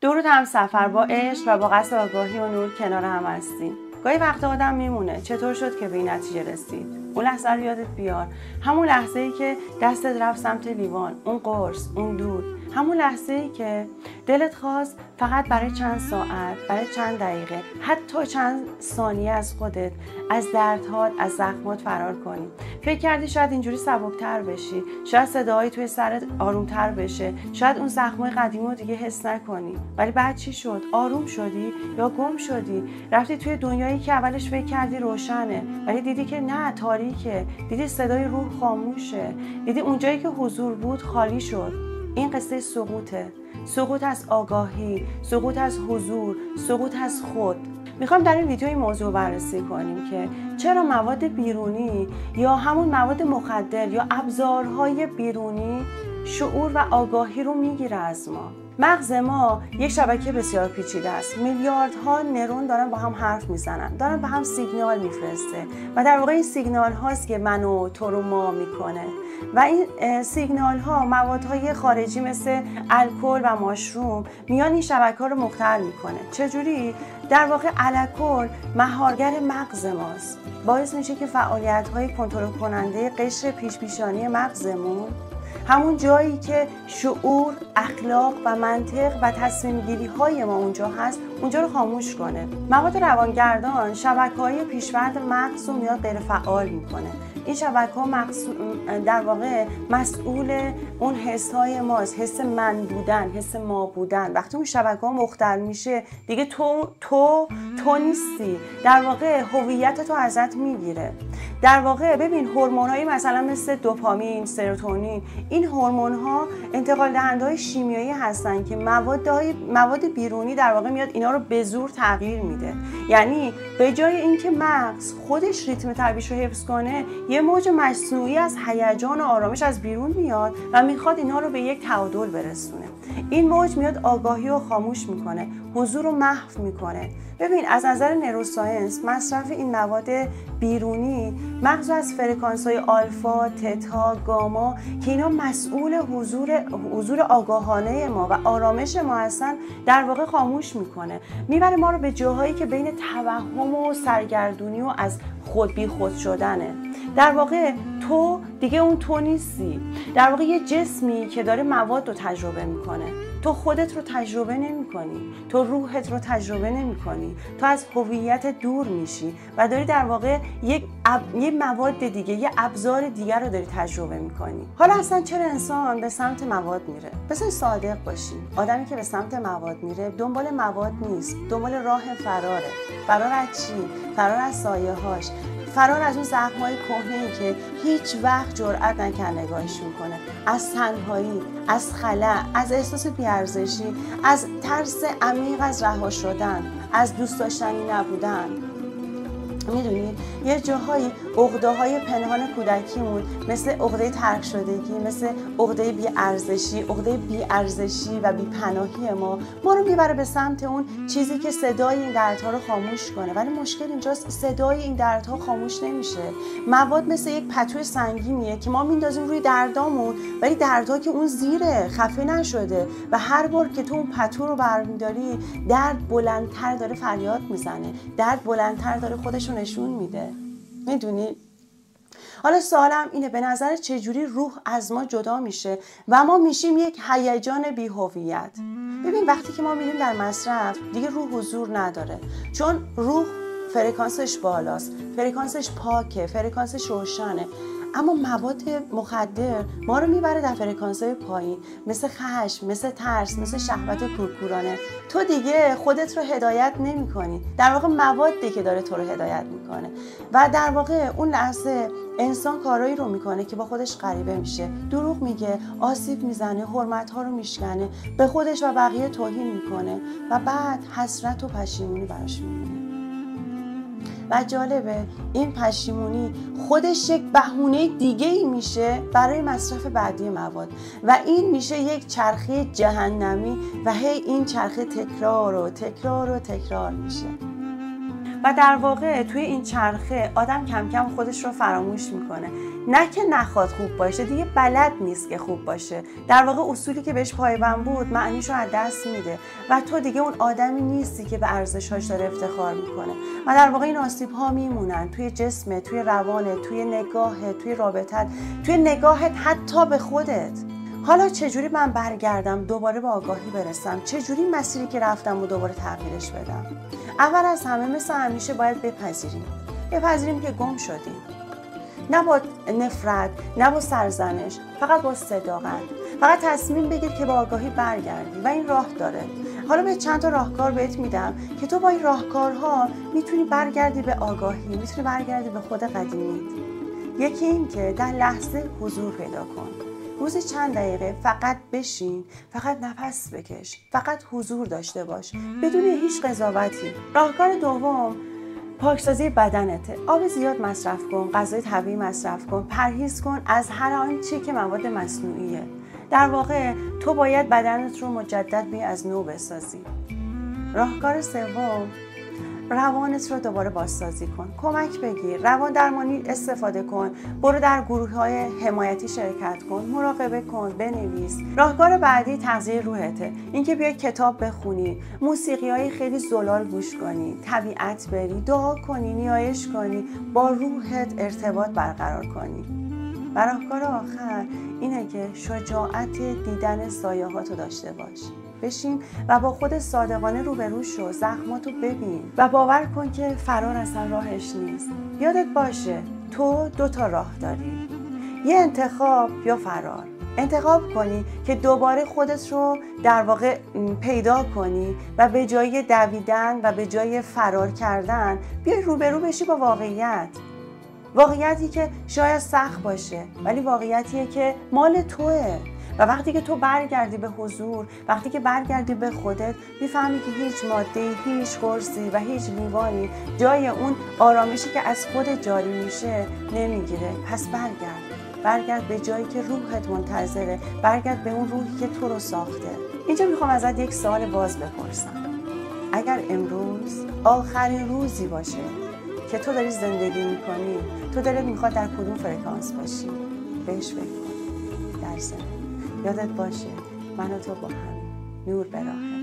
درود هم سفر با عشق و با قصد آگاهی و نور کنار هم هستیم. گاهی وقتا آدم میمونه چطور شد که به این نتیجه رسید. اون لحظه رو یادت بیار، همون لحظه‌ای که دستت رفت سمت لیوان، اون قرص، اون دود، همون لحظه‌ای که دلت خواست فقط برای چند ساعت، برای چند دقیقه، حتی چند ثانیه از خودت، از دردهات، از زخمات فرار کنی. فکر کردی شاید اینجوری سبک‌تر بشی، شاید صداهایی توی سرت آرومتر بشه، شاید اون زخمای قدیمی رو دیگه حس نکنی. ولی بعد چی شد؟ آروم شدی یا گم شدی؟ رفتی توی دنیایی که اولش فکر کردی روشنه، ولی دیدی که نه، تاریکه. دیدی صدای روح خاموشه. دیدی اونجایی که حضور بود خالی شد. این قصه سقوطه. سقوط از آگاهی، سقوط از حضور، سقوط از خود. میخوام در این ویدیو این موضوع بررسی کنیم که چرا مواد بیرونی یا همون مواد مخدر یا ابزارهای بیرونی شعور و آگاهی رو میگیره از ما. مغز ما یک شبکه بسیار پیچیده است. میلیاردها نورون دارن با هم حرف میزنن، دارن با هم سیگنال میفرسته و در واقع این سیگنال هاست که منو تو رو ما میکنه و این سیگنال ها موادهای خارجی مثل الکل و ماشروم میان این شبکه ها رو مختل میکنه. چجوری؟ در واقع الکل مهارگر مغز ماست، باعث میشه که فعالیت های کنترل کننده قشر پیشانی مغزمون، همون جایی که شعور، اخلاق و منطق و تصمیم گیری های ما اونجا هست، اونجا رو خاموش کنه. مواد روانگردان شبکه‌های پیشورد مغز رو میاد غیر فعال میکنه. این شبکه‌ها در واقع مسئول اون حس‌های ماست، حس من بودن، حس ما بودن. وقتی اون شبکه‌ها مختل میشه دیگه تو نیستی، در واقع هویت تو ازت میگیره. در واقع ببین هورمون‌هایی مثلا مثل دوپامین، سروتونین، این هورمون‌ها انتقال دهنده‌های شیمیایی هستن که مواد بیرونی در واقع میاد اینا رو به زور تغییر میده. یعنی به جای اینکه مغز خودش ریتم طبیعیش رو حفظ کنه، یه موج مصنوعی از هیجان و آرامش از بیرون میاد و میخواد اینا رو به یک تعادل برسونه. این موج میاد آگاهی رو خاموش میکنه، حضور رو محو میکنه. ببین از نظر نوروساینس مصرف این مواد بیرونی مغز از فرکانس‌های آلفا، تتا، گاما که اینا مسئول حضور آگاهانه ما و آرامش ما هستن در واقع خاموش میکنه. میبره ما رو به جاهایی که بین توهم و سرگردونی و از خود بی خود شدنه. در واقع تو دیگه اون تو نیستی، در واقع یه جسمی که داره مواد رو تجربه میکنه. تو خودت رو تجربه نمی کنی، تو روحت رو تجربه نمی کنی، تو از هویت دور میشی و داری در واقع یه مواد دیگه، یه ابزار دیگر رو داری تجربه میکنی. حالا اصلا چرا انسان به سمت مواد میره؟ بذار صادق باشیم، آدمی که به سمت مواد میره دنبال مواد نیست، دنبال راه فراره. فرار از چی؟ فرار از سایه‌هاش، فرار از اون زخم‌های کهنه‌ای که هیچ وقت جرئت نکرد نگاهشون کنه، از تنهایی، از خلأ، از احساس بی‌ارزشی، از ترس عمیق از رها شدن، از دوست داشتنی نبودن. میدونید یه جاهای عقده‌های پنهان کودکیمون مثل عقده ترک شدگی، مثل عقده بی‌ارزشی و بی‌پناهی ما رو میبره به سمت اون چیزی که صدای این دردها رو خاموش کنه. ولی مشکل اینجاست صدای این دردها خاموش نمیشه. مواد مثل یک پتوی سنگینیه که ما میندازیم روی دردامون، ولی دردها که اون زیره، خفه نشده و هر بار که تو اون پتو رو برمی‌داری درد بلندتر داره فریاد میزنه، درد بلندتر داره خودش رو نشون میده. میدونی؟ حالا سوالم اینه، به نظر چجوری روح از ما جدا میشه و ما میشیم یک هیجان بی‌هویت؟ ببین وقتی که ما میریم در مصرف دیگه روح حضور نداره، چون روح فرکانسش بالاست، فرکانسش پاکه، فرکانسش روشنه. اما مواد مخدر ما رو میبره در فرکانس‌های پایین، مثل خشم، مثل ترس، مثل شهوت کورکورانه. تو دیگه خودت رو هدایت نمی‌کنی، در واقع موادی که داره تو رو هدایت میکنه و در واقع اون لحظه انسان کارایی رو میکنه که با خودش غریبه میشه، دروغ میگه، آسیب میزنه، حرمت‌ها رو میشکنه، به خودش و بقیه توهین میکنه و بعد حسرت و پشیمونی براش میمونه. و جالبه این پشیمونی خودش یک بهونه دیگه ای میشه برای مصرف بعدی مواد و این میشه یک چرخه جهنمی و هی این چرخه تکرار و تکرار و تکرار میشه. و در واقع توی این چرخه آدم کم کم خودش رو فراموش میکنه. نه که نخواد خوب باشه، دیگه بلد نیست که خوب باشه. در واقع اصولی که بهش پایبند بود معنیش رو از دست میده و تو دیگه اون آدمی نیستی که به ارزش‌هاش داره افتخار میکنه و در واقع این آسیب‌ها میمونن توی جسمت، توی روانت، توی نگاهت، توی رابطت، توی نگاهت حتی به خودت. حالا چجوری من برگردم دوباره به آگاهی برسم؟ چجوری مسیری که رفتم و دوباره تغییرش بدم؟ اول از همه مثل همیشه باید بپذیریم که گم شدیم. نه با نفرت، نه با سرزنش، فقط با صداقت. فقط تصمیم بگیر که با آگاهی برگردی و این راه داره. حالا به چند تا راهکار بهت میدم که تو با این راهکارها میتونی برگردی به آگاهی، میتونی برگردی به خود قدیمیت. یکی این که در لحظه حضور پیدا کن. روزی چند دقیقه فقط بشین، فقط نفس بکش، فقط حضور داشته باش بدون هیچ قضاوتی. راهکار دوم پاکسازی بدنته. آب زیاد مصرف کن، غذای طبیعی مصرف کن، پرهیز کن از هر آنچه که مواد مصنوعیه. در واقع تو باید بدنت رو مجدد از نو بسازی. راهکار سوم روانت رو دوباره بازسازی کن. کمک بگیر، روان درمانی استفاده کن، برو در گروه‌های حمایتی شرکت کن، مراقبه کن، بنویس. راهکار بعدی تغذیه روحته. اینکه بیای کتاب بخونی، موسیقی‌های خیلی زلال گوش کنی، طبیعت بری، دعا کنی، نیایش کنی، با روحت ارتباط برقرار کنی. و راهکار آخر اینه که شجاعت دیدن سایه‌هاتو داشته باش. بشین و با خود صادقانه روبرو شو، زخماتو ببین و باور کن که فرار اصلا راهش نیست. یادت باشه تو 2 راه داری، یه انتخاب یا فرار. انتخاب کنی که دوباره خودت رو در واقع پیدا کنی و به جای دویدن و به جای فرار کردن بیای روبرو بشی با واقعیتی که شاید سخت باشه ولی واقعیتیه که مال توئه. و وقتی که تو برگردی به حضور، وقتی که برگردی به خودت، میفهمی که هیچ ماده‌ای، هیچ قرصی و هیچ لیوانی جای اون آرامشی که از خودت جاری میشه نمیگیره. پس برگرد به جایی که روحت منتظره، برگرد به اون روحی که تو رو ساخته. اینجا میخوام ازت یک سوال باز بپرسم. اگر امروز آخرین روزی باشه که تو داری زندگی میکنی، تو دلت میخواد در کدوم فرکانس باشی؟ بهش فکر کن. در ذهن یادت باشه من و تو با هم نور به راه.